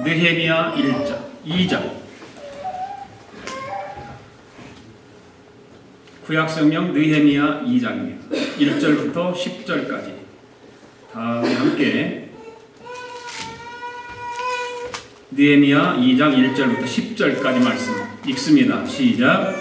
느헤미야 2장. 구약성경 느헤미야 2장입니다. 1절부터 10절까지. 다 함께 느헤미야 2장 1절부터 10절까지 말씀 읽습니다. 시작.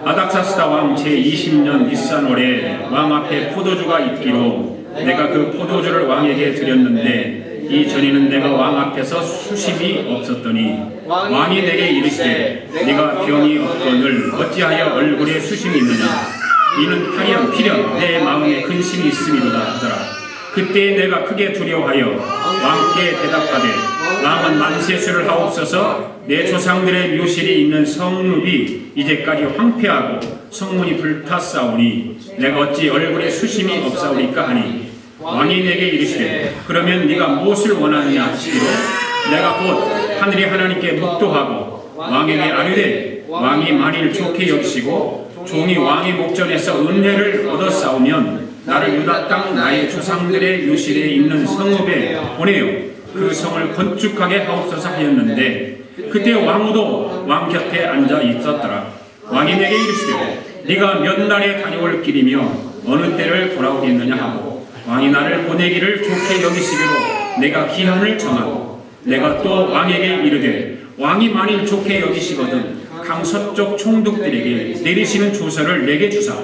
아닥사스다 왕 제20년 니산월에 왕 앞에 포도주가 있기로 내가 그 포도주를 왕에게 드렸는데 이 전에는 내가 왕 앞에서 수심이 없었더니 왕이 내게 이르시되 네가 병이 없거늘 어찌하여 얼굴에 수심이 있느냐 이는 탈연 필연 내 마음에 근심이 있음이로다 하더라. 그때 내가 크게 두려워하여 왕께 대답하되 왕은 만세수를 하옵소서. 내 조상들의 묘실이 있는 성읍이 이제까지 황폐하고 성문이 불탔사오니 내가 어찌 얼굴에 수심이 없사오리까 하니 왕이 내게 이르시되 그러면 네가 무엇을 원하느냐 하시기로 내가 곧 하늘의 하나님께 묵도하고 왕에게 아뢰되 왕이 만일 좋게 여기시고 종이 왕의 목전에서 은혜를 얻었사오면 나를 유다 땅 나의 조상들의 묘실에 있는 성읍에 보내어 그 성을 건축하게 하옵소서 하였는데 그때 왕후도 왕 곁에 앉아 있었더라. 왕이 내게 이르시되 네가 몇 날에 다녀올 길이며 어느 때를 돌아오겠느냐 하고 왕이 나를 보내기를 좋게 여기시기로 내가 기한을 정하고 내가 또 왕에게 이르되 왕이 만일 좋게 여기시거든 강서쪽 총독들에게 내리시는 조서를 내게 주사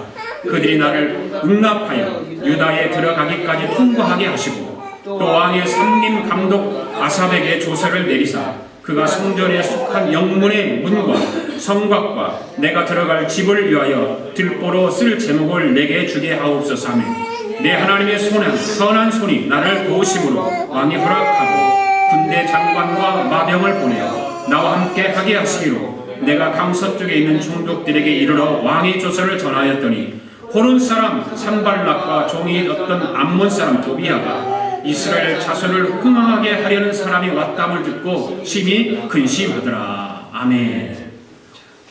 그들이 나를 응납하여 유다에 들어가기까지 통과하게 하시고 또 왕의 삼림 감독 아삽에게 조서를 내리사 그가 성전에 속한 영문의 문과 성곽과 내가 들어갈 집을 위하여 들보로 쓸 제목을 내게 주게 하옵소서 하며 내 하나님의 선한 손이 나를 도우심으로 왕이 허락하고 군대 장관과 마병을 보내어 나와 함께 하게 하시기로 내가 강서쪽에 있는 총독들에게 이르러 왕의 조서를 전하였더니 호른 사람 산발락과 종이 어떤 암몬 사람 도비아가 이스라엘 자손을 흥황하게 하려는 사람이 왔담을 듣고 심히 근심하더라. 아멘.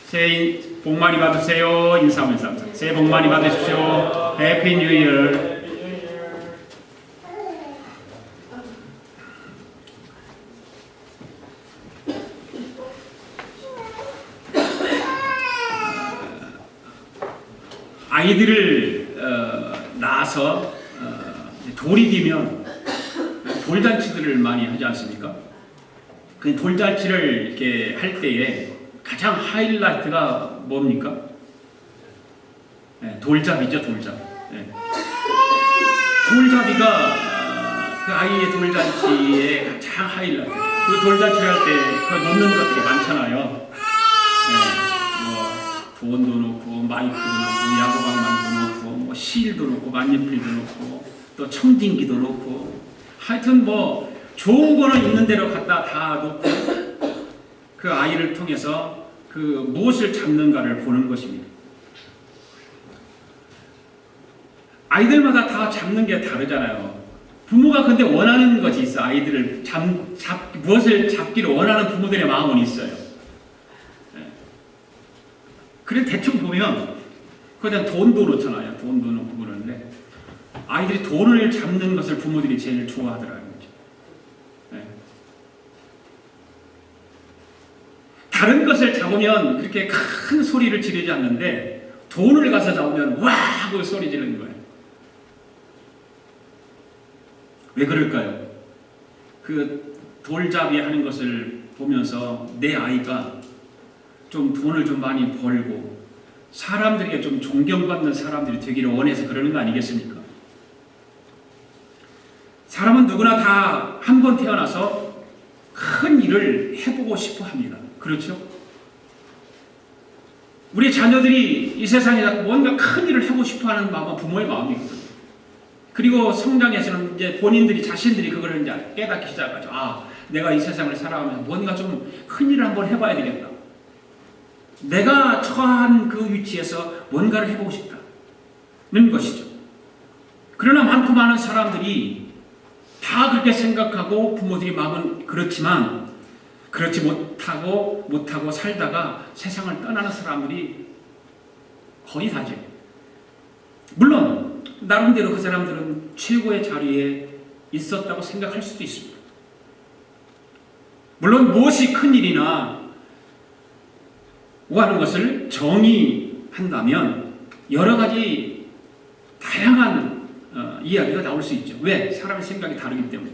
새해 복 많이 받으세요. 인사하면서 감사합니다. 새해 복 많이 받으십시오. 해피 뉴 이어. 아이들을 낳아서 돌이 되면 돌잔치들을 많이 하지 않습니까? 그 돌잔치를 이렇게 할 때에 가장 하이라이트가 뭡니까? 네, 돌잡이죠, 돌잡이. 네. 돌잡이가 그 아이의 돌잔치의 가장 하이라이트. 그 돌잔치를 할 때 그 놓는 것들이 많잖아요. 네, 뭐 돈도 넣고, 마이크도 넣고, 야구방망이도 넣고, 뭐 실도 넣고, 만년필도 넣고, 또 청진기도 넣고, 하여튼 뭐 좋은 거는 있는 대로 갖다 다 놓고 그 아이를 통해서 그 무엇을 잡는가를 보는 것입니다. 아이들마다 다 잡는 게 다르잖아요. 부모가 근데 원하는 것이 있어. 아이들을 무엇을 잡기를 원하는 부모들의 마음은 있어요. 그래 대충 보면 그냥 돈도 넣잖아요. 돈도 넣고 그러는데 아이들이 돈을 잡는 것을 부모들이 제일 좋아하더라고요. 네. 다른 것을 잡으면 그렇게 큰 소리를 지르지 않는데 돈을 가서 잡으면 와 하고 소리 지르는 거예요. 왜 그럴까요? 그 돌잡이 하는 것을 보면서 내 아이가 좀 돈을 좀 많이 벌고 사람들에게 좀 존경받는 사람들이 되기를 원해서 그러는 거 아니겠습니까? 사람은 누구나 다 한 번 태어나서 큰 일을 해보고 싶어 합니다. 그렇죠? 우리 자녀들이 이 세상에서 뭔가 큰 일을 해보고 싶어 하는 마음은 부모의 마음이거든요. 그리고 성장해서는 이제 본인들이 자신들이 그걸 이제 깨닫기 시작하죠. 아, 내가 이 세상을 살아가면서 뭔가 좀 큰 일을 한번 해봐야 되겠다. 내가 처한 그 위치에서 뭔가를 해보고 싶다는 것이죠. 그러나 많고 많은 사람들이 다 그렇게 생각하고 부모들이 마음은 그렇지만 그렇지 못하고 살다가 세상을 떠나는 사람들이 거의 다죠. 물론 나름대로 그 사람들은 최고의 자리에 있었다고 생각할 수도 있습니다. 물론 무엇이 큰 일이나 하는 것을 정의한다면 여러 가지 다양한 이야기가 나올 수 있죠. 왜? 사람의 생각이 다르기 때문에.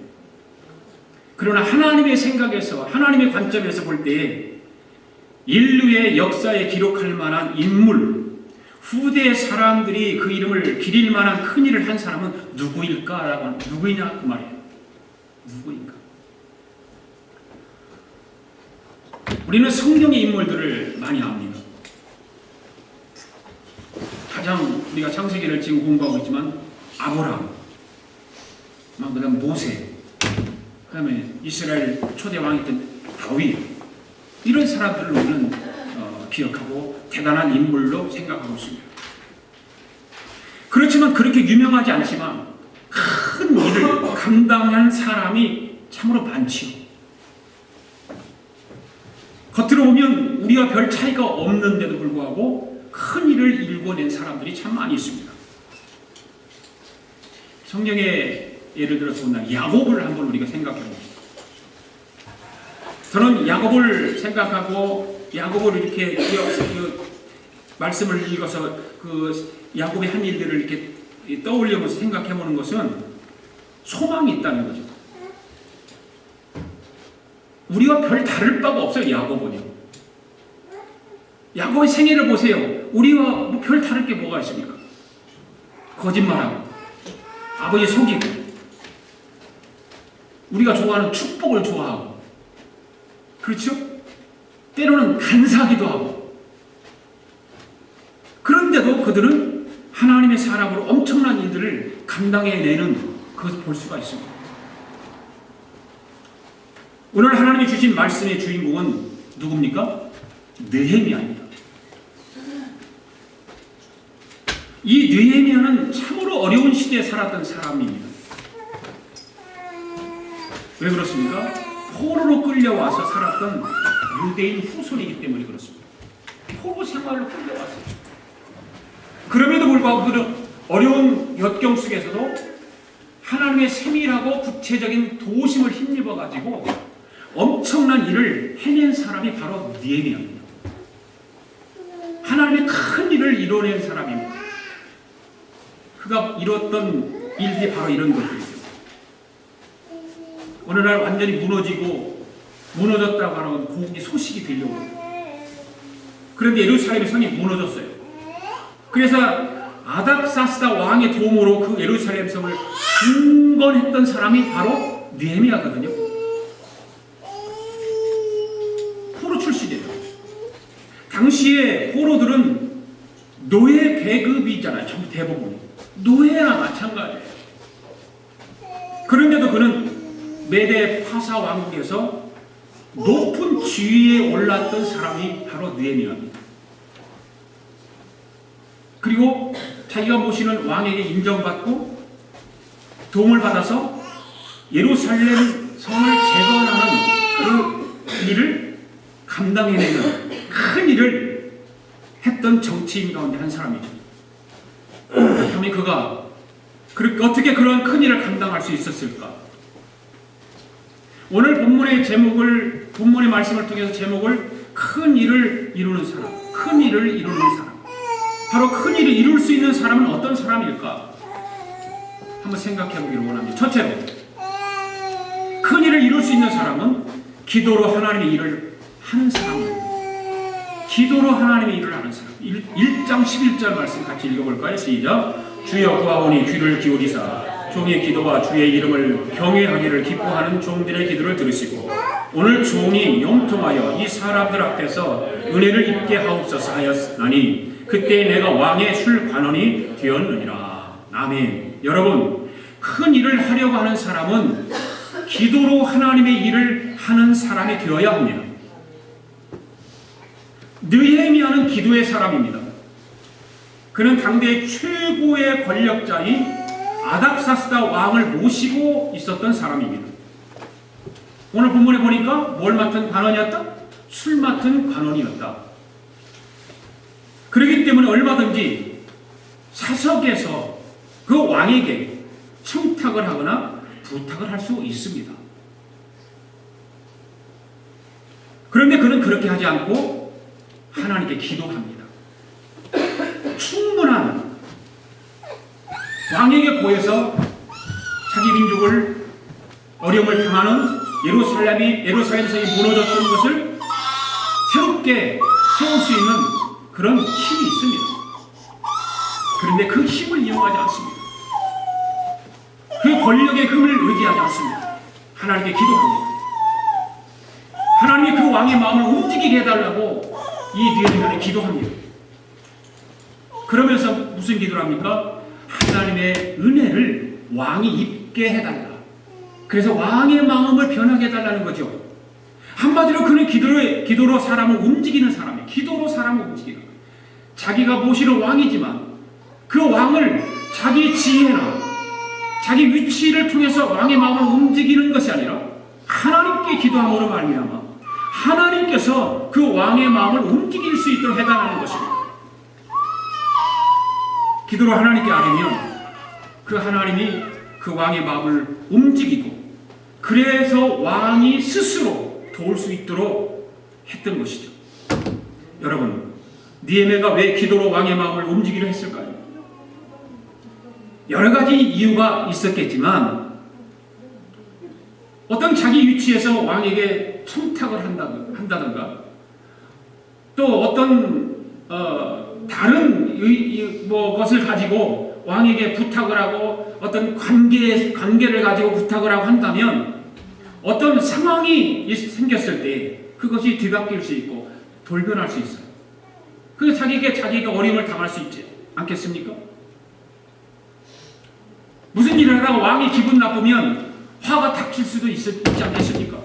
그러나 하나님의 생각에서, 하나님의 관점에서 볼 때에 인류의 역사에 기록할 만한 인물, 후대 사람들이 그 이름을 기릴 만한 큰 일을 한 사람은 누구일까라고, 누구이냐 그 말이에요. 누구인가? 우리는 성경의 인물들을 많이 압니다. 가장 우리가 창세기를 지금 공부하고 있지만 아브라함, 그다음 모세, 그다음에 이스라엘 초대 왕이었던 다윗, 이런 사람들을 우리는 기억하고 대단한 인물로 생각하고 있습니다. 그렇지만 그렇게 유명하지 않지만 큰 일을 감당한 사람이 참으로 많지요. 겉으로 보면 우리와 별 차이가 없는데도 불구하고 큰 일을 일궈낸 사람들이 참 많이 있습니다. 성경에 예를 들어서 오늘 야곱을 한번 우리가 생각해 봅시다. 저는 야곱을 생각하고 야곱을 이렇게 말씀을 읽어서 그 야곱의 한 일들을 이렇게 떠올려보면서 생각해 보는 것은 소망이 있다는 거죠. 우리와 별 다를 바가 없어요. 야곱은요. 야곱의 생애를 보세요. 우리와 별 다를 게 뭐가 있습니까? 거짓말하고 아버지 속이고 우리가 좋아하는 축복을 좋아하고, 그렇죠? 때로는 간사하기도 하고. 그런데도 그들은 하나님의 사람으로 엄청난 일들을 감당해내는 그것을 볼 수가 있습니다. 오늘 하나님이 주신 말씀의 주인공은 누굽니까? 느헤미야입니다. 이 느헤미야는 참으로 어려운 시대에 살았던 사람입니다. 왜 그렇습니까? 포로로 끌려와서 살았던 유대인 후손이기 때문에 그렇습니다. 포로 생활로 끌려왔어요. 그럼에도 불구하고 그런 어려운 역경 속에서도 하나님의 세밀하고 구체적인 도우심을 힘입어가지고 엄청난 일을 해낸 사람이 바로 느헤미야입니다. 하나님의 큰 일을 이뤄낸 사람입니다. 그가 이뤘던 일들이 바로 이런 것들이죠. 어느 날 완전히 무너졌다고 하는 고국의 소식이 들려오고, 그런데 예루살렘의 성이 무너졌어요. 그래서 아닥사스다 왕의 도움으로 그 예루살렘 성을 중건했던 사람이 바로 느헤미야거든요. 포로 출신이에요. 당시에 포로들은 노예 계급이잖아요. 전부 대부분 노예나 마찬가지예요. 그런데도 그는 메대 파사 왕국에서 높은 지위에 올랐던 사람이 바로 느헤미야입니다. 그리고 자기가 모시는 왕에게 인정받고 도움을 받아서 예루살렘 성을 재건하는 그 일을 감당해내는 큰 일을 했던 정치인 가운데 한 사람이죠. 그러면 그가 어떻게 그런 큰 일을 감당할 수 있었을까? 오늘 본문의 말씀을 통해서 제목을 큰 일을 이루는 사람, 큰 일을 이루는 사람. 바로 큰 일을 이룰 수 있는 사람은 어떤 사람일까? 한번 생각해 보기를 원합니다. 첫째로, 큰 일을 이룰 수 있는 사람은 기도로 하나님의 일을 하는 사람입니다. 기도로 하나님의 일을 하는 사람. 1장 11절 말씀 같이 읽어볼까요? 시작. 주여 구하오니 귀를 기울이사 종의 기도와 주의 이름을 경외하기를 기뻐하는 종들의 기도를 들으시고 오늘 종이 영통하여 이 사람들 앞에서 은혜를 입게 하옵소서 하였나니 그때 내가 왕의 술관원이 되었느니라. 아멘. 여러분, 큰 일을 하려고 하는 사람은 기도로 하나님의 일을 하는 사람이 되어야 합니다. 느헤미야는 기도의 사람입니다. 그는 당대의 최고의 권력자인 아닥사스다 왕을 모시고 있었던 사람입니다. 오늘 본문에 보니까 뭘 맡은 관원이었다? 술 맡은 관원이었다. 그렇기 때문에 얼마든지 사석에서 그 왕에게 청탁을 하거나 부탁을 할 수 있습니다. 그런데 그는 그렇게 하지 않고 하나님께 기도합니다. 충분한 왕에게 보여서 자기 민족을 어려움을 당하는 예루살렘에서 무너졌던 것을 새롭게 세울 수 있는 그런 힘이 있습니다. 그런데 그 힘을 이용하지 않습니다. 그 권력의 힘을 의지하지 않습니다. 하나님께 기도합니다. 하나님이 그 왕의 마음을 움직이게 해달라고 이 느헤미야는 기도합니다. 그러면서 무슨 기도를 합니까? 하나님의 은혜를 왕이 입게 해달라. 그래서 왕의 마음을 변하게 해달라는 거죠. 한마디로 그는 기도로 사람을 움직이는 사람이에요. 기도로 사람을 움직이는 거예요. 자기가 모시는 왕이지만 그 왕을 자기 지혜나 자기 위치를 통해서 왕의 마음을 움직이는 것이 아니라 하나님께 기도함으로 말미암아 하나님께서 그 왕의 마음을 움직일 수 있도록 해달라는 것입니다. 기도로 하나님께 아뢰면 그 하나님이 그 왕의 마음을 움직이고 그래서 왕이 스스로 도울 수 있도록 했던 것이죠. 여러분, 느헤미야가 왜 기도로 왕의 마음을 움직이려 했을까요? 여러 가지 이유가 있었겠지만 어떤 자기 위치에서 왕에게 청탁을 한다든가 또 어떤 다른 것을 가지고 왕에게 부탁을 하고 어떤 관계를 가지고 부탁을 하고 한다면 어떤 상황이 생겼을 때 그것이 뒤바뀔 수 있고 돌변할 수 있어요. 그 자기가 어려움을 당할 수 있지 않겠습니까? 무슨 일을 하다가 왕이 기분 나쁘면 화가 닥칠 수도 있지 않겠습니까?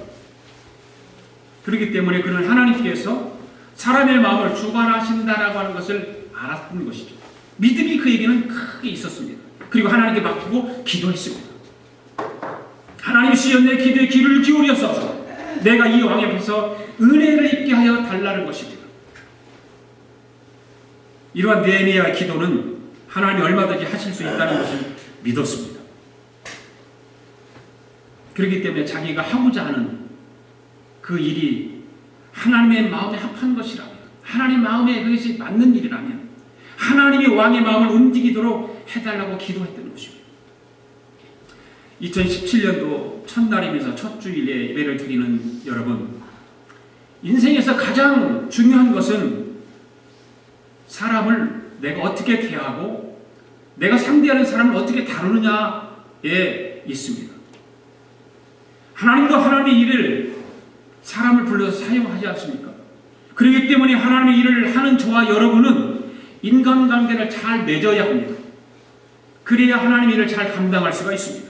그렇기 때문에 그는 하나님께서 사람의 마음을 주관하신다라고 하는 것을 알았던 것이죠. 믿음이 그에게는 크게 있었습니다. 그리고 하나님께 맡기고 기도했습니다. 하나님 시여 내 기도에 귀를 기울여서 내가 이 왕 앞에서 은혜를 입게 하여 달라는 것입니다. 이러한 느헤미야의 기도는 하나님이 얼마든지 하실 수 있다는 것을 믿었습니다. 그렇기 때문에 자기가 하고자 하는 그 일이 하나님의 마음에 합한 것이라면, 하나님의 마음에 그것이 맞는 일이라면 하나님이 왕의 마음을 움직이도록 해달라고 기도했던 것입니다. 2017년도 첫날이면서 첫 주일에 예배를 드리는 여러분, 인생에서 가장 중요한 것은 사람을 내가 어떻게 대하고 내가 상대하는 사람을 어떻게 다루느냐에 있습니다. 하나님도 하나님의 일을 사람을 불러서 사용하지 않습니까? 그렇기 때문에 하나님의 일을 하는 저와 여러분은 인간관계를 잘 맺어야 합니다. 그래야 하나님의 일을 잘 감당할 수가 있습니다.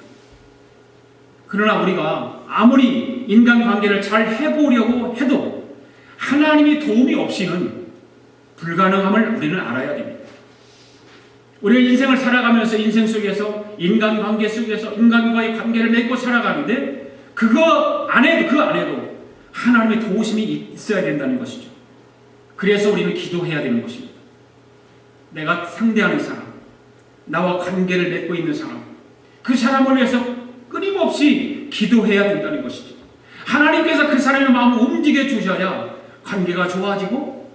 그러나 우리가 아무리 인간관계를 잘 해보려고 해도 하나님의 도움이 없이는 불가능함을 우리는 알아야 됩니다. 우리가 인생을 살아가면서 인생 속에서 인간관계 속에서 인간과의 관계를 맺고 살아가는데 그 안에도 하나님의 도우심이 있어야 된다는 것이죠. 그래서 우리는 기도해야 되는 것입니다. 내가 상대하는 사람, 나와 관계를 맺고 있는 사람, 그 사람을 위해서 끊임없이 기도해야 된다는 것이죠. 하나님께서 그 사람의 마음을 움직여 주셔야 관계가 좋아지고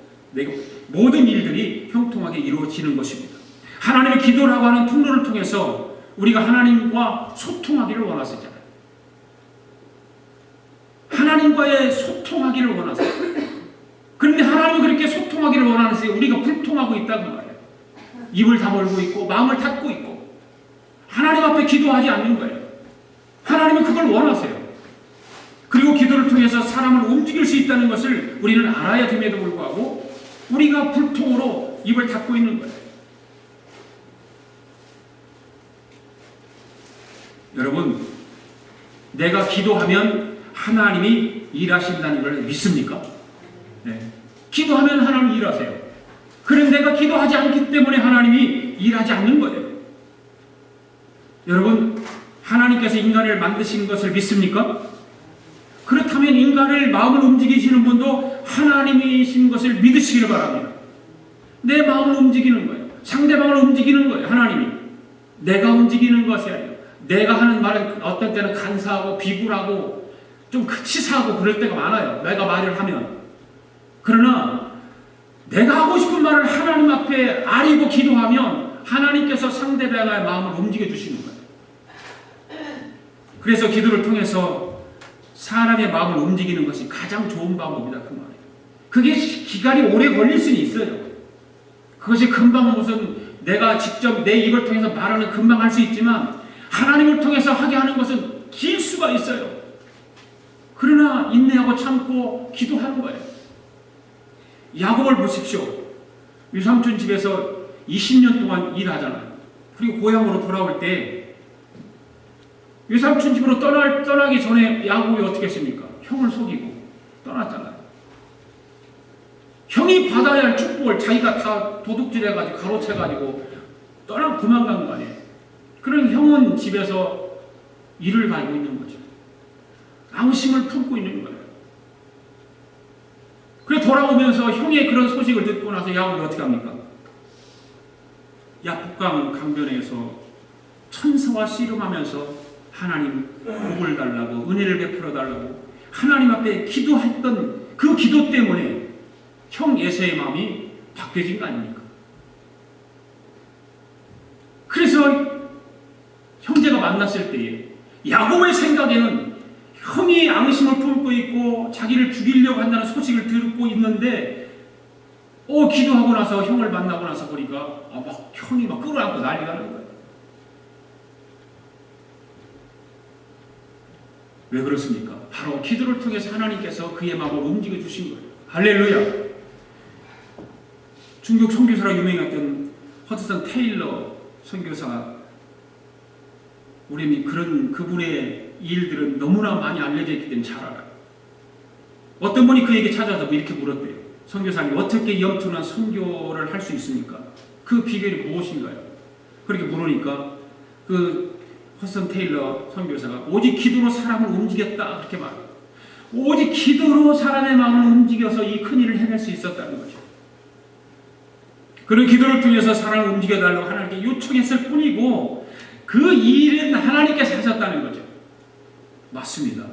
모든 일들이 형통하게 이루어지는 것입니다. 하나님의 기도라고 하는 통로를 통해서 우리가 하나님과 소통하기를 원하시잖아요. 하나님과의 소통하기를 원하세요. 그런데 하나님은 그렇게 소통하기를 원하는데 우리가 불통하고 있다고 말해요. 입을 다물고 있고 마음을 닫고 있고 하나님 앞에 기도하지 않는 거예요. 하나님은 그걸 원하세요. 그리고 기도를 통해서 사람을 움직일 수 있다는 것을 우리는 알아야 됨에도 불구하고 우리가 불통으로 입을 닫고 있는 거예요. 여러분, 내가 기도하면 하나님이 일하신다는 걸 믿습니까? 네. 기도하면 하나님이 일하세요. 그런데 내가 기도하지 않기 때문에 하나님이 일하지 않는 거예요. 여러분, 하나님께서 인간을 만드신 것을 믿습니까? 그렇다면 인간을 마음을 움직이시는 분도 하나님이신 것을 믿으시기를 바랍니다. 내 마음을 움직이는 거예요. 상대방을 움직이는 거예요. 하나님이. 내가 움직이는 것이 아니에요. 내가 하는 말은 어떤 때는 간사하고 비굴하고 좀 치사하고 그럴 때가 많아요. 내가 말을 하면. 그러나 내가 하고 싶은 말을 하나님 앞에 아리고 기도하면 하나님께서 상대방의 마음을 움직여 주시는 거예요. 그래서 기도를 통해서 사람의 마음을 움직이는 것이 가장 좋은 방법이다 그 말이에요. 그게 기간이 오래 걸릴 수는 있어요. 그것이 금방 무슨 내가 직접 내 입을 통해서 말하는 금방 할 수 있지만 하나님을 통해서 하게 하는 것은 길 수가 있어요. 그러나 인내하고 참고 기도하는 거예요. 야곱을 보십시오. 유삼촌 집에서 20년 동안 일하잖아요. 그리고 고향으로 돌아올 때 유삼촌 집으로 떠나기 전에 야곱이 어떻게 했습니까? 형을 속이고 떠났잖아요. 형이 받아야 할 축복을 자기가 다 도둑질해가지고 가로채가지고 도망간 거 아니에요. 그런 형은 집에서 일을 갈고 있는 거죠. 앙심을 품고 있는 거예요. 그래 돌아오면서 형의 그런 소식을 듣고 나서 야곱이 어떻게 합니까? 야복강 강변에서 천사와 씨름하면서 하나님 복을 달라고 은혜를 베풀어 달라고 하나님 앞에 기도했던 그 기도 때문에 형 에서의 마음이 바뀌어진 거 아닙니까? 그래서 형제가 만났을 때에 야곱의 생각에는 형이 앙심을 품고 있고 자기를 죽이려고 한다는 소식을 듣고 있는데 기도하고 나서 형을 만나고 나서 보니까 막 형이 막 끌어안고 난리가 나는 거예요. 왜 그렇습니까? 바로 기도를 통해서 하나님께서 그의 마음을 움직여 주신 거예요. 할렐루야. 중국 선교사로 유명했던 허드슨 테일러 선교사, 우리는 그분의 일들은 너무나 많이 알려져 있기 때문에 잘 알아요. 어떤 분이 그에게 찾아서 이렇게 물었대요. 선교사님, 어떻게 영특한 선교를 할 수 있습니까? 그 비결이 무엇인가요? 그렇게 물으니까 그 허드슨 테일러 선교사가 오직 기도로 사람을 움직였다 그렇게 말해요. 오직 기도로 사람의 마음을 움직여서 이 큰일을 해낼 수 있었다는 거죠. 그런 기도를 통해서 사람을 움직여달라고 하나님께 요청했을 뿐이고 그 일은 하나님께서 하셨다는 거죠. 맞습니다.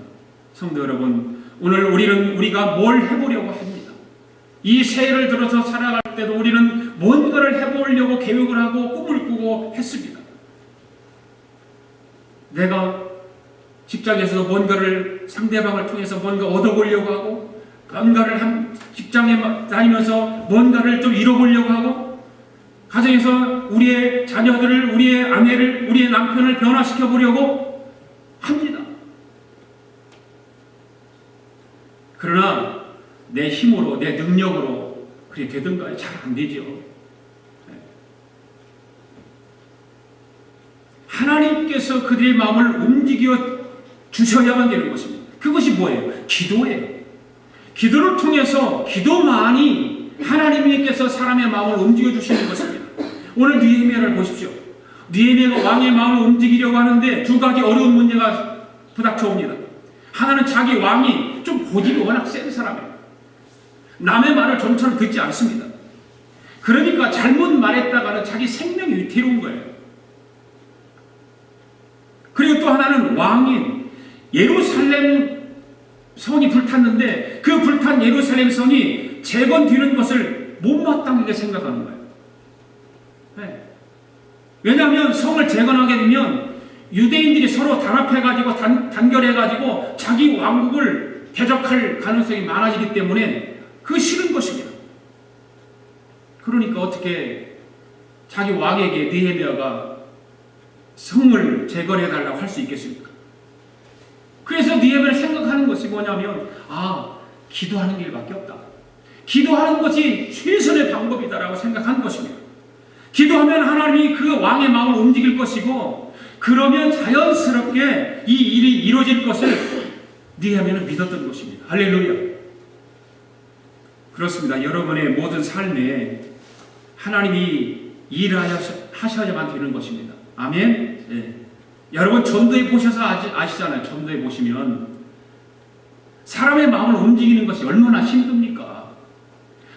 성도 여러분, 오늘 우리가 뭘 해보려고 합니다. 이 새해를 들어서 살아갈 때도 우리는 뭔가를 해보려고 계획을 하고 꿈을 꾸고 했습니다. 내가 직장에서 뭔가를 상대방을 통해서 뭔가 얻어보려고 하고 뭔가를 직장에 다니면서 뭔가를 좀 이뤄보려고 하고 가정에서 우리의 자녀들을, 우리의 아내를, 우리의 남편을 변화시켜 보려고 합니다. 그러나 내 힘으로, 내 능력으로 그게 되던가요? 잘 안 되죠. 하나님께서 그들의 마음을 움직여 주셔야만 되는 것입니다. 그것이 뭐예요? 기도예요. 기도를 통해서 기도만이 하나님께서 사람의 마음을 움직여 주시는 것입니다. 오늘 느헤미야를 보십시오. 느헤미야가 왕의 마음을 움직이려고 하는데 두 가지 어려운 문제가 부닥쳐옵니다. 하나는 자기 왕이 좀 고집이 워낙 센 사람이에요. 남의 말을 좀처럼 듣지 않습니다. 그러니까 잘못 말했다가는 자기 생명이 위태로운 거예요. 그리고 또 하나는 왕이 예루살렘 성이 불탔는데 그 불탄 예루살렘 성이 재건되는 것을 못마땅하게 생각하는 거예요. 네. 왜냐하면 성을 재건하게 되면 유대인들이 서로 단합해가지고 단결해가지고 자기 왕국을 대적할 가능성이 많아지기 때문에 그 싫은 것입니다. 그러니까 어떻게 자기 왕에게 느헤미야가 성을 재건해달라고 할 수 있겠습니까? 그래서 느헤미야를 생각하는 것이 뭐냐면 기도하는 길밖에 없다. 기도하는 것이 최선의 방법이다라고 생각한 것입니다. 기도하면 하나님이 그 왕의 마음을 움직일 것이고 그러면 자연스럽게 이 일이 이루어질 것을 느헤미야는 믿었던 것입니다. 할렐루야. 그렇습니다. 여러분의 모든 삶에 하나님이 일하셔야만 되는 것입니다. 아멘. 네. 여러분 전도에 보셔서 아시잖아요. 전도에 보시면 사람의 마음을 움직이는 것이 얼마나 힘듭니까?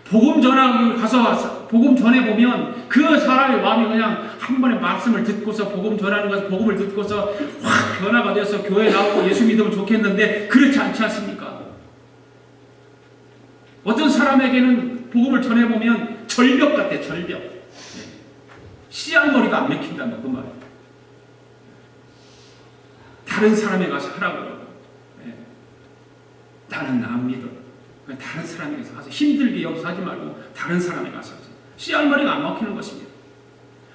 복음 전하고 가서 복음 전해 보면 그 사람의 마음이 그냥 한 번에 말씀을 듣고서 복음 전하는 것을 복음을 듣고서 확 변화가 돼서 교회 나오고 예수 믿으면 좋겠는데 그렇지 않지 않습니까? 어떤 사람에게는 복음을 전해보면 절벽 같아, 절벽. 씨알머리가 안 맥힌다는 그 말이에요. 다른 사람에 가서 하라고 그러고, 나는 안 믿어. 다른 사람에게서 가서 힘들게 여기서 하지 말고 다른 사람에 가서 씨알머리가 안 먹히는 것입니다.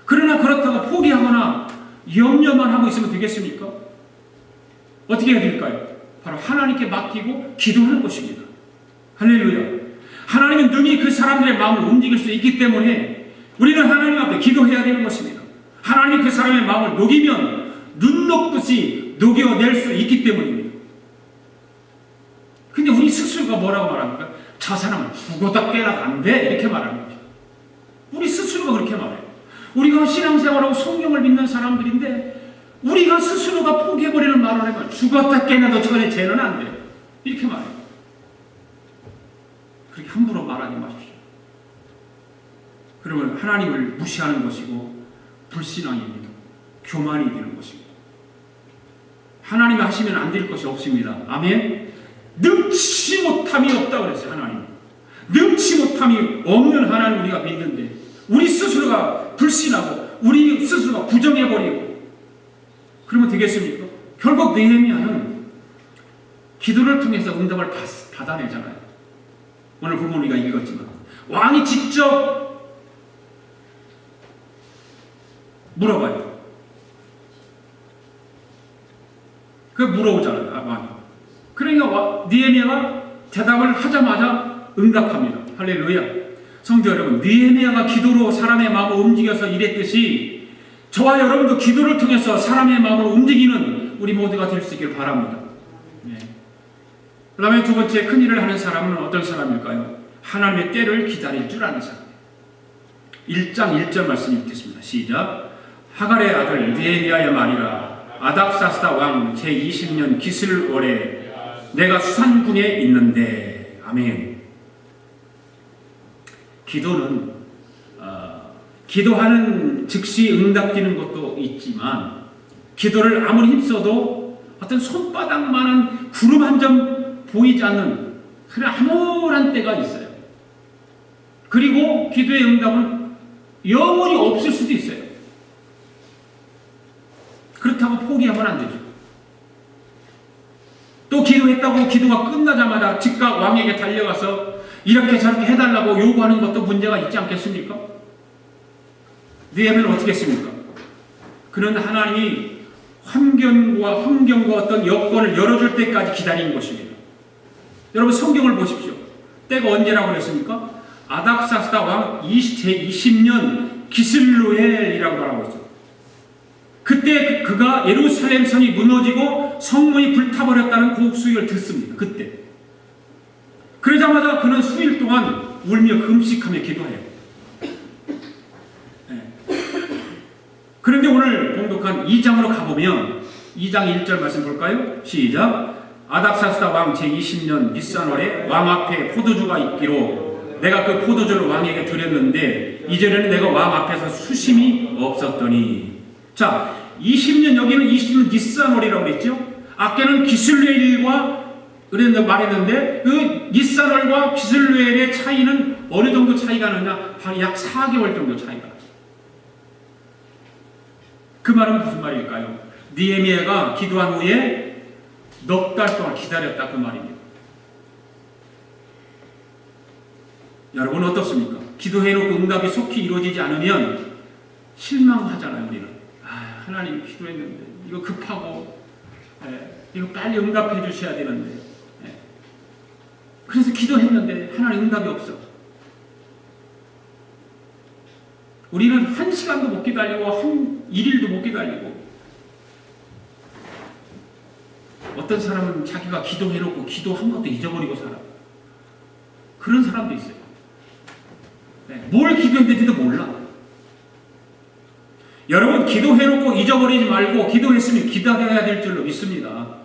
그러나 그렇다고 포기하거나 염려만 하고 있으면 되겠습니까? 어떻게 해야 될까요? 바로 하나님께 맡기고 기도하는 것입니다. 할렐루야. 하나님은 능히 그 사람들의 마음을 움직일 수 있기 때문에 우리는 하나님 앞에 기도해야 되는 것입니다. 하나님이 그 사람의 마음을 녹이면 눈 녹듯이 녹여낼 수 있기 때문입니다. 근데 우리 스스로가 뭐라고 말합니까? 저 사람은 죽어다 깨라 안 돼. 이렇게 말하는 거죠. 우리 스스로가 그렇게 말해요. 우리가 신앙생활하고 성경을 믿는 사람들인데 우리가 스스로가 포기해버리는 말을 하면 죽었다 깨나도 전에 죄는 안 돼요. 이렇게 말해요. 그렇게 함부로 말하지 마십시오. 그러면 하나님을 무시하는 것이고 불신앙입니다. 교만이 되는 것입니다. 하나님이 하시면 안 될 것이 없습니다. 아멘. 능치 못함이 없다고 그랬어요. 하나님. 능치 못함이 없는 하나님 우리가 믿는데 우리 스스로가 불신하고 우리 스스로가 부정해버리고 그러면 되겠습니까? 결국 느헤미야는 기도를 통해서 응답을 받아내잖아요. 오늘 본문 우리가 읽었지만 왕이 직접 물어봐요. 그 물어오잖아요. 왕이. 그러니까 느헤미야가 대답을 하자마자 응답합니다. 할렐루야. 성도 여러분, 느헤미야가 기도로 사람의 마음을 움직여서 이랬듯이 저와 여러분도 기도를 통해서 사람의 마음을 움직이는 우리 모두가 될 수 있길 바랍니다. 그 다음에 두 번째 큰 일을 하는 사람은 어떤 사람일까요? 하나님의 때를 기다릴 줄 아는 사람. 1장 1절 말씀 읽겠습니다. 시작. 하갈의 아들 느헤미야의 말이라. 아닥사스다 왕 제20년 기슬월에 내가 수산군에 있는데. 아멘. 기도는 기도하는 즉시 응답되는 것도 있지만 기도를 아무리 힘써도 어떤 손바닥만한 구름 한 점 보이지 않는 그런 암울한 때가 있어요. 그리고 기도의 응답은 영원히 없을 수도 있어요. 그렇다고 포기하면 안 되죠. 또 기도했다고 기도가 끝나자마자 즉각 왕에게 달려가서 이렇게 저렇게 해달라고 요구하는 것도 문제가 있지 않겠습니까? 느헤미야는 어떻게 했습니까? 그는 하나님이 환경과 어떤 여건을 열어줄 때까지 기다린 것입니다. 여러분 성경을 보십시오. 때가 언제라고 그랬습니까? 아닥사스다 왕 제20년 기슬로엘이라고 말하고 있어요. 그때 그가 예루살렘 성이 무너지고 성문이 불타버렸다는 그 소식을 듣습니다. 그때. 그러자마자 그는 수일 동안 울며 금식하며 기도해요. 그런데 오늘 봉독한 2장으로 가보면 2장 1절 말씀 볼까요? 시작. 아닥사스다 왕 제20년 니산월에 왕 앞에 포도주가 있기로 내가 그 포도주를 왕에게 드렸는데 이전에는 내가 왕 앞에서 수심이 없었더니. 자, 20년 여기는 20년 니산월이라고 그랬죠? 아까는 기슬레일과 그랬는데 말했는데 그 니산월과 기슬레일의 차이는 어느 정도 차이가 나느냐? 바로 약 4개월 정도 차이가. 그 말은 무슨 말일까요? 느헤미야가 기도한 후에 넉 달 동안 기다렸다 그 말입니다. 여러분 어떻습니까? 기도해놓고 응답이 속히 이루어지지 않으면 실망하잖아요. 우리는 하나님 기도했는데 이거 급하고 이거 빨리 응답해 주셔야 되는데 그래서 기도했는데 하나님 응답이 없어. 우리는 1시간도 못 기다리고 1일도 못 기다리고 어떤 사람은 자기가 기도해놓고 기도한 것도 잊어버리고 살아. 그런 사람도 있어요. 뭘 기도했는지도 몰라. 여러분 기도해놓고 잊어버리지 말고 기도했으면 기다려야 될 줄로 믿습니다.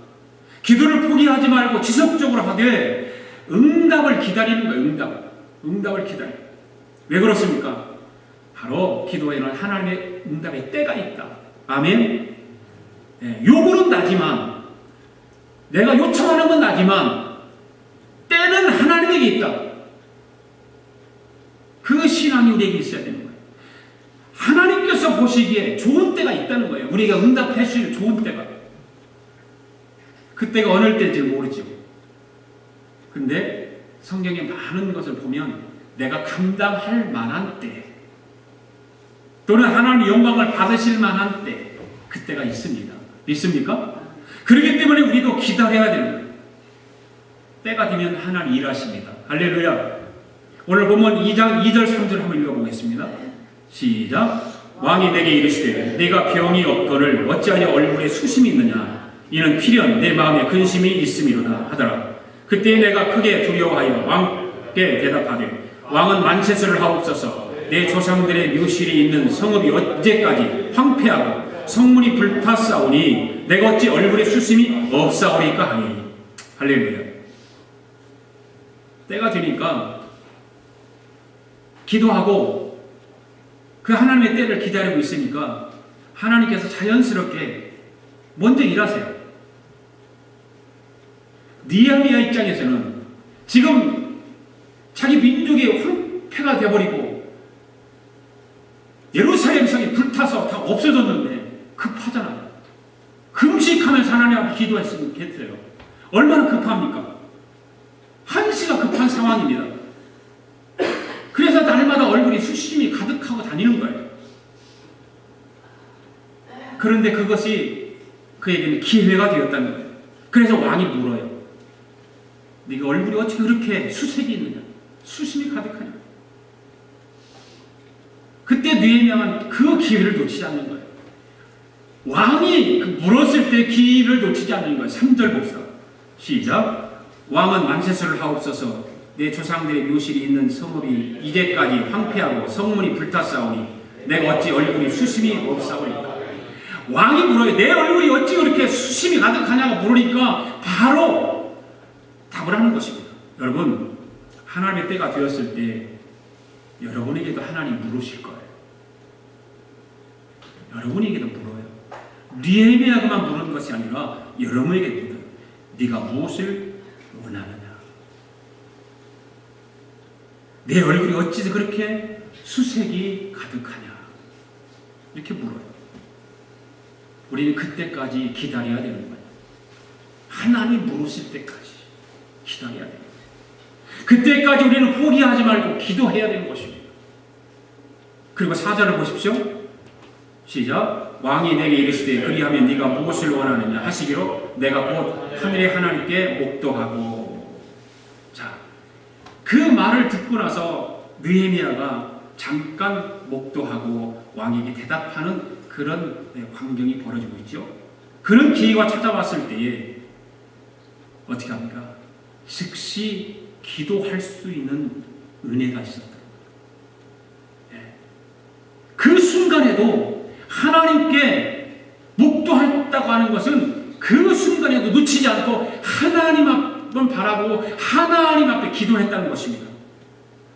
기도를 포기하지 말고 지속적으로 하되 응답을 기다리는 거예요. 응답을 기다려. 왜 그렇습니까? 바로 기도에는 하나님의 응답의 때가 있다. 아멘. 요구는 나지만, 내가 요청하는 건 나지만 때는 하나님에게 있다. 그 신앙이 우리에게 있어야 되는 거예요. 하나님께서 보시기에 좋은 때가 있다는 거예요. 우리가 응답해 주실 좋은 때가. 그때가 어느 때인지 모르죠. 근데 성경에 많은 것을 보면 내가 감당할 만한 때, 또는 하나님의 영광을 받으실 만한 때, 그때가 있습니다. 믿습니까? 그렇기 때문에 우리도 기다려야 되는 거예요. 때가 되면 하나님 일하십니다. 할렐루야. 오늘 보면 2장 2절 3절 한번 읽어보겠습니다. 시작. 왕이 내게 이르시되 네가 병이 없거늘 어찌하여 얼굴에 수심이 있느냐. 이는 필연 내 마음에 근심이 있음이로다 하더라. 그때 내가 크게 두려워하여 왕께 대답하되 왕은 만세스를 하옵소서. 내 조상들의 묘실이 있는 성읍이 어제까지 황폐하고 성문이 불탔사오니 내가 어찌 얼굴에 수심이 없사오리까 하니. 할렐루야. 때가 되니까 기도하고 그 하나님의 때를 기다리고 있으니까 하나님께서 자연스럽게 먼저 일하세요. 느헤미야 입장에서는 지금 자기 민족이 황폐가 되어버리고 예루살렘 성이 불타서 다 없어졌는데 급하잖아요. 금식하면서 하나님 앞에 기도했으면 됐어요. 얼마나 급합니까? 한시가 급한 상황입니다. 그래서 날마다 얼굴이 수심이 가득하고 다니는 거예요. 그런데 그것이 그에게는 기회가 되었다는 거예요. 그래서 왕이 물어요. 네가 얼굴이 어떻게 그렇게 수색이 있느냐? 수심이 가득하냐? 그때 느헤미야는 그 기회를 놓치지 않는 거예요. 왕이 물었을 때 기회를 놓치지 않는 거예요. 3절 봅시다. 시작. 왕은 만세스를 하옵소서. 내 조상들의 묘실이 있는 성읍이 이제까지 황폐하고 성문이 불탔사오니 내가 어찌 얼굴이 수심이 없사오리까. 왕이 물어요. 내 얼굴이 어찌 그렇게 수심이 가득하냐고 물으니까 바로 답을 하는 것입니다. 여러분, 하나님의 때가 되었을 때 여러분에게도 하나님 물으실 거예요. 여러분에게도 물어요. 느헤미야만 물은 것이 아니라 여러분에게 물어요. 네가 무엇을 원하느냐? 내 얼굴이 어찌 그렇게 수색이 가득하냐? 이렇게 물어요. 우리는 그때까지 기다려야 되는 거예요. 하나님 물으실 때까지 기다려야 돼요. 그때까지 우리는 포기하지 말고 기도해야 되는 것입니다. 그리고 4절을 보십시오. 시작. 왕이 내게 이르시되 그리하면 네가 무엇을 원하느냐 하시기로 내가 곧 하늘의 하나님께 목도하고. 자, 그 말을 듣고 나서 느헤미야가 잠깐 목도하고 왕에게 대답하는 그런 광경이 벌어지고 있죠. 그런 기회가 찾아왔을 때에 어떻게 합니까? 즉시 기도할 수 있는 은혜가 있었다. 그 순간에도 하나님께 묵도했다고 하는 것은 그 순간에도 놓치지 않고 하나님 앞만 바라보고 하나님 앞에 기도했다는 것입니다.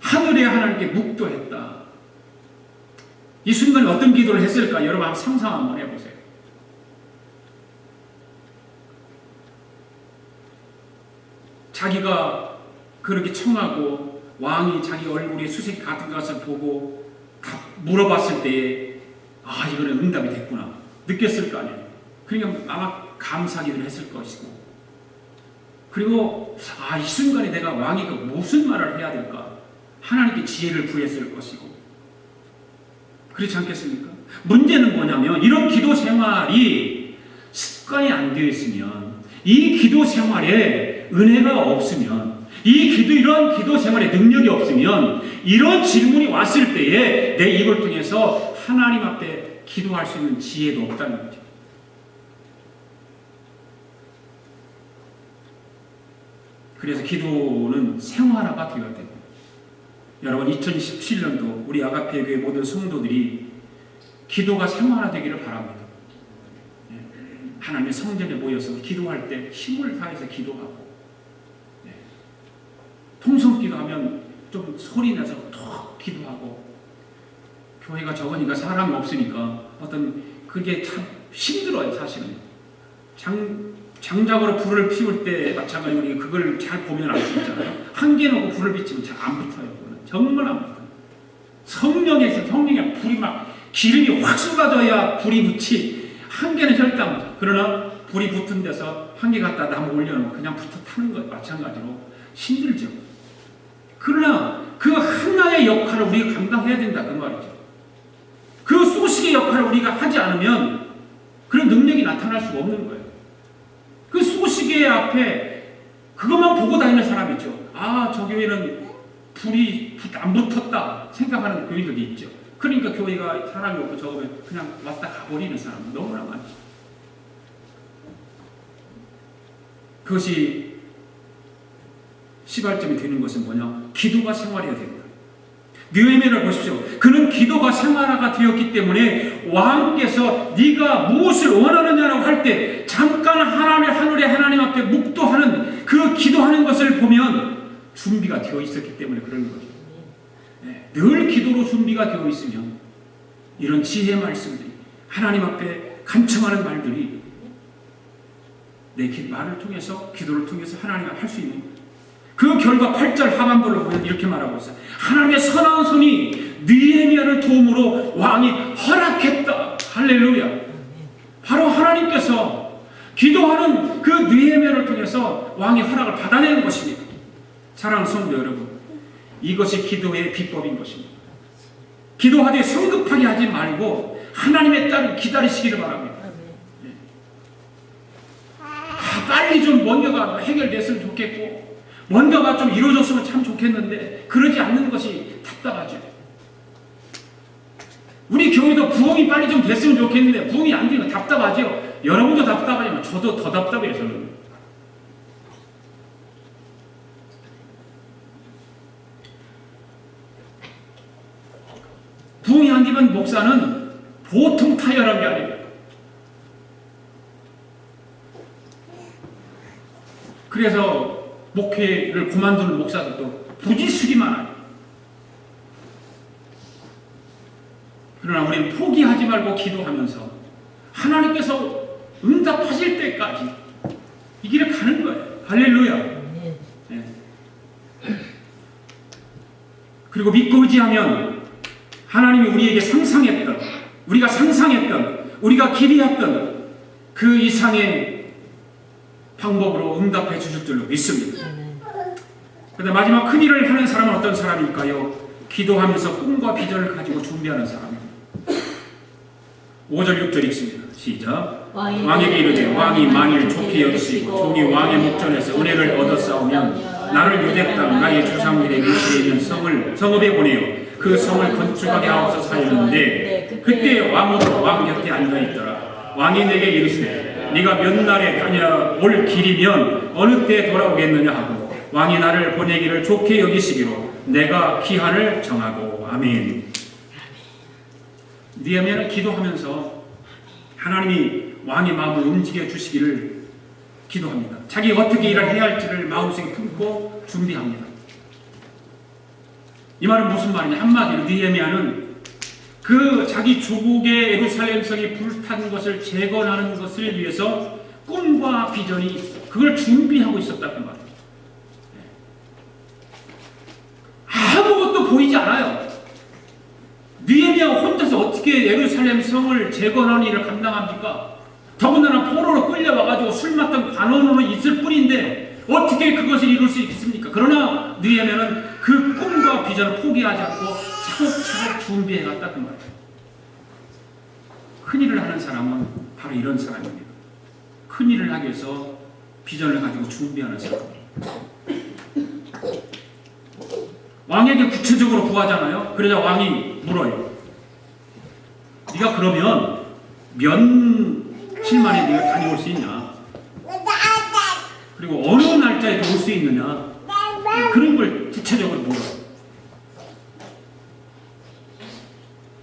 하늘의 하나님께 묵도했다. 이 순간에 어떤 기도를 했을까? 여러분 한번 상상 한번 해보세요. 자기가 그렇게 청하고 왕이 자기 얼굴에 수색이 가득한 것을 보고 물어봤을 때에 아, 이거는 응답이 됐구나 느꼈을 거 아니에요. 그러니까 아마 감사기도를 했을 것이고, 그리고 아, 이 순간에 내가 왕이 무슨 말을 해야 될까 하나님께 지혜를 구했을 것이고, 그렇지 않겠습니까? 문제는 뭐냐면 이런 기도 생활이 습관이 안 되어 있으면, 이 기도 생활에 은혜가 없으면, 이런 기도 생활에 능력이 없으면 이런 질문이 왔을 때에 내 입을 통해서 하나님 앞에 기도할 수 있는 지혜도 없다는 거죠. 그래서 기도는 생활화가 되어야 됩니다. 여러분, 2017년도 우리 아가페 교회 모든 성도들이 기도가 생활화되기를 바랍니다. 하나님의 성전에 모여서 기도할 때 힘을 다해서 기도하고, 통성기도하면 좀 소리 내서 톡 기도하고, 교회가 적으니까 사람이 없으니까 어떤 그게 참 힘들어요. 사실은 장작으로 불을 피울 때 마찬가지로 우리 그걸 잘 보면 알 수 있잖아요. 한 개 놓고 불을 비치면 잘 안 붙어요. 정말 안 붙어요. 성령의 불이 막 기름이 확 쏟아져야 불이 붙지, 한 개는 절대 안 붙어요. 그러나 불이 붙은 데서 한 개 갖다 나무 올려놓으면 그냥 붙어 타는 것 마찬가지로 힘들죠. 그러나 그 하나의 역할을 우리가 감당해야 된다 그 말이죠. 그 소식의 역할을 우리가 하지 않으면 그런 능력이 나타날 수가 없는 거예요. 그 소식의 앞에 그것만 보고 다니는 사람이죠. 아, 저 교회는 불이 안 붙었다 생각하는 교회들이 있죠. 그러니까 교회가 사람이 없고 적으면 그냥 왔다 가버리는 사람 너무나 많죠. 그것이 시발점이 되는 것은 뭐냐? 기도가 생활해야 됩니다. 느헤미야를 보십시오. 그는 기도가 생활화가 되었기 때문에 왕께서 네가 무엇을 원하느냐라고 할 때 잠깐 하늘의 하나님 앞에 묵도하는 그 기도하는 것을 보면 준비가 되어 있었기 때문에 그런 거죠. 네, 늘 기도로 준비가 되어 있으면 이런 지혜 말씀들이 하나님 앞에 간청하는 말들이 내 말을 통해서 기도를 통해서 하나님이 할 수 있는 거예요. 그 결과 8절 하반부를 보면 이렇게 말하고 있어요. 하나님의 선한 손이 느헤미야를 도움으로 왕이 허락했다. 할렐루야. 바로 하나님께서 기도하는 그 느헤미야를 통해서 왕이 허락을 받아내는 것입니다. 사랑하는 성도 여러분, 이것이 기도의 비법인 것입니다. 기도하되 성급하게 하지 말고 하나님의 따를 기다리시기를 바랍니다. 빨리 좀 뭔가가 해결됐으면 좋겠고 뭔가가 좀 이루어졌으면 참 좋겠는데 그러지 않는 것이 답답하죠. 우리 교회도 부흥이 빨리 좀 됐으면 좋겠는데 부흥이 안 되면 답답하죠. 여러분도 답답하지만 저도 더 답답해요. 저는. 부흥이 안 되면 목사는 보통 타협한 게 아니에요. 그래서 목회를 그만두는 목사들도 부지수기 많아요. 그러나 우리는 포기하지 말고 기도하면서 하나님께서 응답하실 때까지 이 길을 가는 거예요. 할렐루야. 네. 그리고 믿고 의지하면 하나님이 우리에게 우리가 상상했던, 우리가 기대했던 그 이상의 방법으로 응답해 주실 줄로 믿습니다. 그런데 마지막 큰 일을 하는 사람은 어떤 사람일까요? 기도하면서 꿈과 비전을 가지고 준비하는 사람입니다. 5절 6절 읽습니다. 시작. 왕에게 이르되 왕이 만일 좋게 여기시고 종이 왕의 목전에서 은혜를 얻었사오면 나를 유대 땅 나의 조상들의 미시에 있는 성읍에 보내어 그 성을 건축하게 하옵소서 하였는데 그때 왕으로 왕 곁에 앉아있더라. 왕이 내게 이르시되 네가 몇 날에 다녀올 길이면 어느 때 돌아오겠느냐 하고 왕이 나를 보내기를 좋게 여기시기로 내가 기한을 정하고. 아멘. 느헤미야는 기도하면서 하나님이 왕의 마음을 움직여 주시기를 기도합니다. 자기가 어떻게 일을 해야 할지를 마음속에 품고 준비합니다. 이 말은 무슨 말이냐? 한마디로 느헤미야는 그 자기 조국의 예루살렘 성이 불탄 것을 재건하는 것을 위해서 꿈과 비전이 있어. 그걸 준비하고 있었다 그 말이에요. 아무것도 보이지 않아요. 느헤미야 혼자서 어떻게 예루살렘 성을 재건하는 일을 감당합니까? 더군다나 포로로 끌려와가지고 술 맡던 관원으로 있을 뿐인데 어떻게 그것을 이룰 수 있겠습니까? 그러나 느헤미야는 그 꿈과 비전을 포기하지 않고 차곡차곡 준비해갔다 그 말이에요. 큰일을 하는 사람은 바로 이런 사람입니다. 큰일을 하기 위해서 비전을 가지고 준비하는 사람. 왕에게 구체적으로 구하잖아요. 그러자 왕이 물어요. 네가 그러면 며칠 만에 네가 다녀올 수 있냐? 그리고 어느 날짜에 올 수 있느냐? 그런 걸 구체적으로 물어요.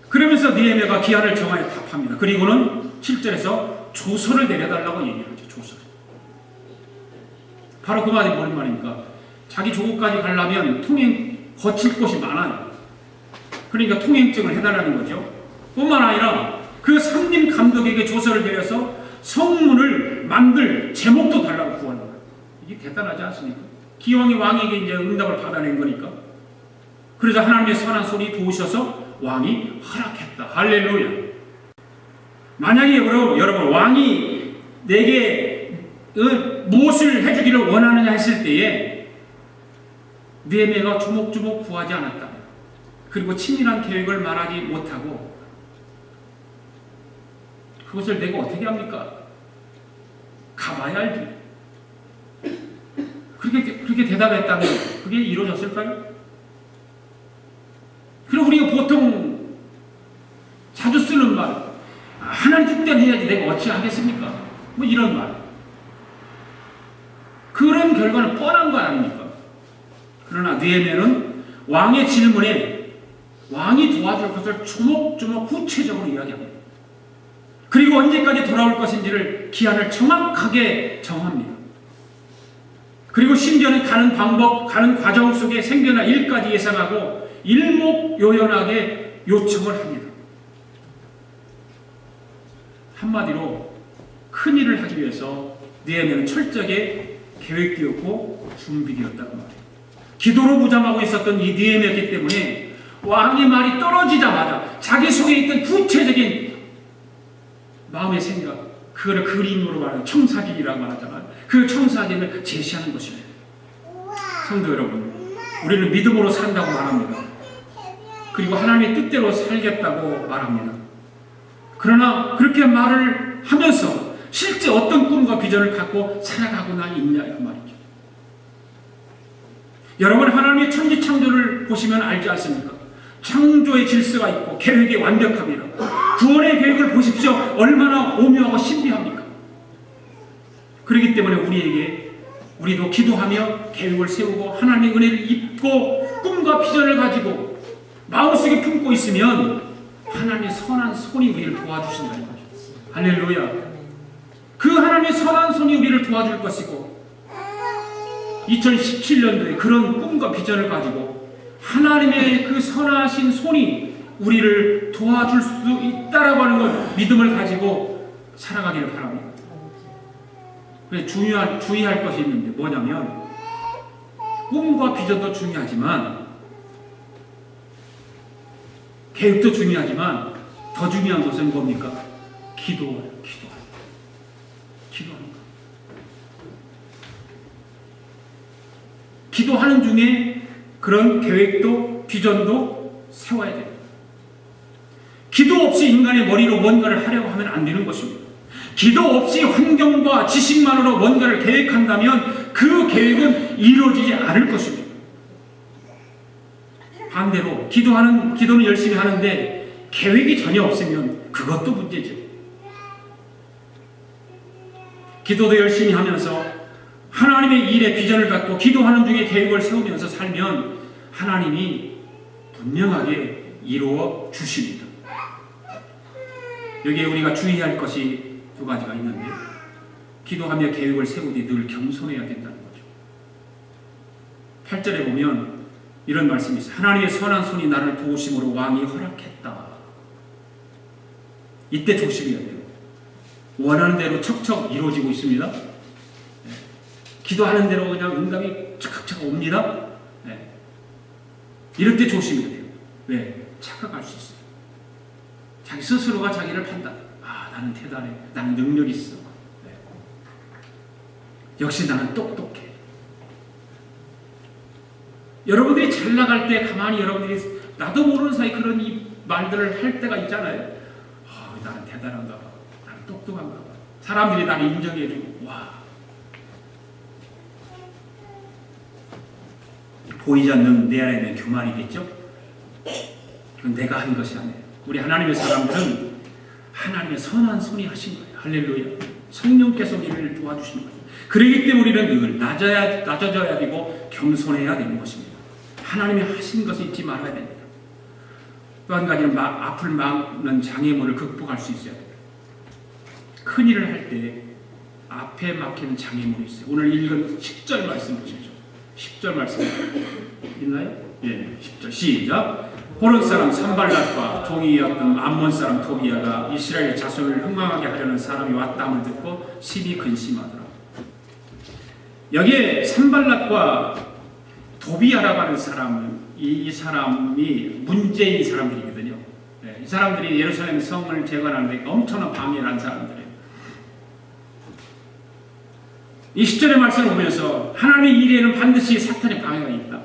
그러면서 느헤미야가 기한을 정하여 답합니다. 그리고는 7절에서 조서를 내려달라고 얘기하죠. 조서. 바로 그 말이 뭔 말입니까? 자기 조국까지 가려면 통행 거칠 곳이 많아요. 그러니까 통행증을 해달라는 거죠. 뿐만 아니라 그 상림 감독에게 조서를 내려서 성문을 만들 제목도 달라고 구하는 거예요. 이게 대단하지 않습니까? 기왕이 왕에게 이제 응답을 받아낸 거니까. 그래서 하나님의 선한 손이 도우셔서 왕이 허락했다. 할렐루야. 만약에 여러분 왕이 내게 무엇을 해주기를 원하느냐 했을 때에 느헤미야가 주목주목 구하지 않았다. 그리고 치밀한 계획을 말하지 못하고 그것을 내가 어떻게 합니까? 가봐야 알지. 그렇게 대답했다면 그게 이루어졌을까요? 그리고 우리가 보통 자주 쓰는 말, 하나님 뜻대로 해야지 내가 어찌 하겠습니까? 뭐 이런 말. 그런 결과는 뻔한 거 아닙니까? 그러나 느헤미야는 왕의 질문에 왕이 도와줄 것을 조목조목 구체적으로 이야기합니다. 그리고 언제까지 돌아올 것인지를 기한을 정확하게 정합니다. 그리고 심지어는 가는 방법, 가는 과정 속에 생겨나 일까지 예상하고 일목요연하게 요청을 합니다. 한마디로 큰 일을 하기 위해서 느헤미야는 철저하게 계획되었고 준비되었다고 말해요. 기도로 무잠하고 있었던 이 느헤미야이기 때문에 왕의 말이 떨어지자마자 자기 속에 있던 구체적인 마음의 생각, 그거를 그림으로 말하는 청사진이라고 말하잖아요. 그 청사진을 제시하는 것입니다. 성도 여러분, 우리는 믿음으로 산다고 말합니다. 그리고 하나님의 뜻대로 살겠다고 말합니다. 그러나 그렇게 말을 하면서 실제 어떤 꿈과 비전을 갖고 살아가고나 있냐 이 말이죠. 여러분, 하나님의 천지창조를 보시면 알지 않습니까? 창조의 질서가 있고 계획이 완벽합니다. 구원의 계획을 보십시오. 얼마나 오묘하고 신비합니까? 그렇기 때문에 우리도 기도하며 계획을 세우고 하나님의 은혜를 입고 꿈과 비전을 가지고 마음속에 품고 있으면 하나님의 선한 손이 우리를 도와주신다는 거죠. 할렐루야. 그 하나님의 선한 손이 우리를 도와줄 것이고 2017년도에 그런 꿈과 비전을 가지고 하나님의 그 선하신 손이 우리를 도와줄 수 있다라고 하는 걸 믿음을 가지고 살아가기를 바랍니다. 주의할 것이 있는데 뭐냐면 꿈과 비전도 중요하지만 계획도 중요하지만 더 중요한 것은 뭡니까? 기도하는 것. 기도하는 중에 그런 계획도 비전도 세워야 됩니다. 기도 없이 인간의 머리로 뭔가를 하려고 하면 안 되는 것입니다. 기도 없이 환경과 지식만으로 뭔가를 계획한다면 그 계획은 이루어지지 않을 것입니다. 반대로 기도는 열심히 하는데 계획이 전혀 없으면 그것도 문제죠. 기도도 열심히 하면서 하나님의 일에 비전을 갖고 기도하는 중에 계획을 세우면서 살면 하나님이 분명하게 이루어 주십니다. 여기에 우리가 주의할 것이 두 가지가 있는데 기도하며 계획을 세우되 늘 겸손해야 된다는 거죠. 8절에 보면 이런 말씀이 있어요. 하나님의 선한 손이 나를 도우심으로 왕이 허락했다. 이때 조심해야 돼요. 원하는 대로 척척 이루어지고 있습니다. 기도하는 대로 그냥 응답이 착착 옵니다. 이럴 때 조심해야 돼요. 왜? 착각할 수 있어요. 자기 스스로가 자기를 판단. 나는 대단해. 나는 능력 있어. 역시 나는 똑똑해. 여러분들이 잘 나갈 때 가만히 여러분들이 나도 모르는 사이 그런 이 말들을 할 때가 있잖아요. 나는 대단한가 봐. 나는 똑똑한가 봐. 사람들이 나를 인정해주고 와. 보이지 않는 내 안에 있는 교만이겠죠? 그건 내가 한 것이 아니에요. 우리 하나님의 사람들은 하나님의 선한 손이 하신 거예요. 할렐루야. 성령께서 우리를 도와주시는 거예요. 그렇기 때문에 우리는 늘 낮아져야 되고 겸손해야 되는 것입니다. 하나님이 하신 것을 잊지 말아야 됩니다. 또 한 가지는 앞을 막는 장애물을 극복할 수 있어야 됩니다. 큰일을 할 때 앞에 막히는 장애물이 있어요. 오늘 읽은 10절 말씀 보십시오. 10절 말씀 있나요? 예, 10절 시작. 호론 사람 산발랏과 종이었던 암몬 사람 도비야가 이스라엘 자손을 흥망하게 하려는 사람이 왔다함을 듣고 심히 근심하더라. 여기에 산발랏과 도비야라고 하는 사람은 이 사람이 문제인 사람들이거든요. 이 사람들이 예루살렘 성을 재건하는데 엄청난 방해를 한 사람들이에요. 이 10절의 말씀을 보면서 하나님의 일에는 반드시 사탄의 방해가 있다.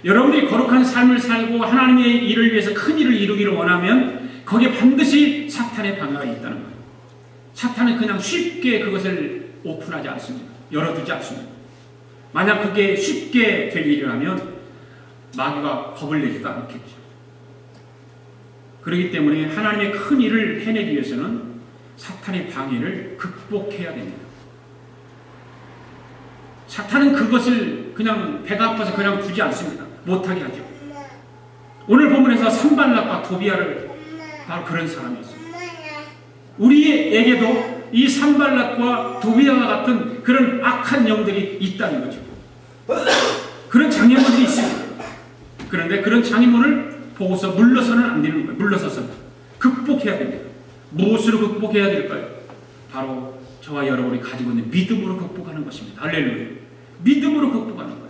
여러분들이 거룩한 삶을 살고 하나님의 일을 위해서 큰 일을 이루기를 원하면 거기에 반드시 사탄의 방해가 있다는 거예요. 사탄은 그냥 쉽게 그것을 오픈하지 않습니다. 열어두지 않습니다. 만약 그게 쉽게 될 일이라면 마귀가 겁을 내지도 않겠죠. 그렇기 때문에 하나님의 큰 일을 해내기 위해서는 사탄의 방해를 극복해야 됩니다. 사탄은 그것을 그냥 배가 아파서 그냥 두지 않습니다. 못하게 하죠. 오늘 본문에서 산발랏과 도비야를 바로 그런 사람이 있습니다. 우리에게도 이 산발랏과 도비야와 같은 그런 악한 영들이 있다는 거죠. 그런 장애물들이 있습니다. 그런데 그런 장애물을 보고서 물러서는 안 되는 거예요. 물러서서는 극복해야 됩니다. 무엇으로 극복해야 될까요? 바로 저와 여러분이 가지고 있는 믿음으로 극복하는 것입니다. 할렐루야. 믿음으로 극복하는 거예요.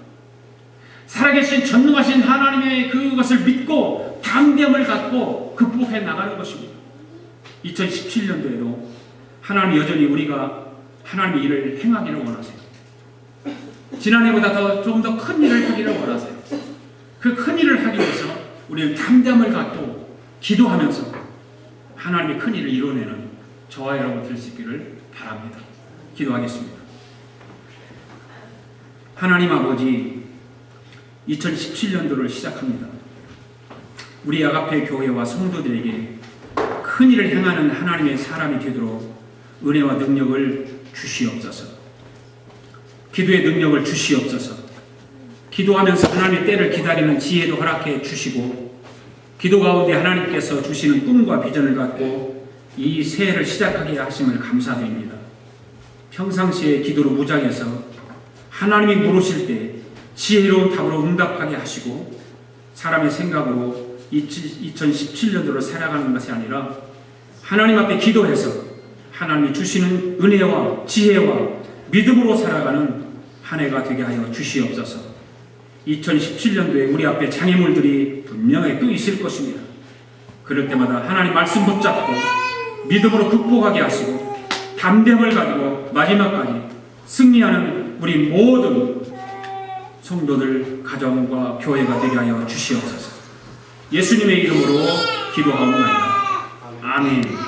살아계신 전능하신 하나님의 그것을 믿고 담대함을 갖고 극복해 나가는 것입니다. 2017년도에도 하나님 여전히 우리가 하나님의 일을 행하기를 원하세요. 지난해보다 좀 더 큰 일을 하기를 원하세요. 그 큰 일을 하기 위해서 우리는 담대함을 갖고 기도하면서 하나님의 큰 일을 이뤄내는 저와 여러분 될 수 있기를 바랍니다. 기도하겠습니다. 하나님 아버지, 2017년도를 시작합니다. 우리 아가페 교회와 성도들에게 큰 일을 행하는 하나님의 사람이 되도록 은혜와 능력을 주시옵소서. 기도의 능력을 주시옵소서. 기도하면서 하나님의 때를 기다리는 지혜도 허락해 주시고, 기도 가운데 하나님께서 주시는 꿈과 비전을 갖고 이 새해를 시작하게 하심을 감사드립니다. 평상시에 기도로 무장해서 하나님이 물으실 때 지혜로운 답으로 응답하게 하시고, 사람의 생각으로 2017년도를 살아가는 것이 아니라 하나님 앞에 기도해서 하나님이 주시는 은혜와 지혜와 믿음으로 살아가는 한 해가 되게 하여 주시옵소서. 2017년도에 우리 앞에 장애물들이 분명히 또 있을 것입니다. 그럴 때마다 하나님 말씀 붙잡고 믿음으로 극복하게 하시고 담대함을 가지고 마지막까지 승리하는 우리 모든 성도들, 가정과 교회가 되게 하여 주시옵소서. 예수님의 이름으로 기도하옵나이다. 아멘.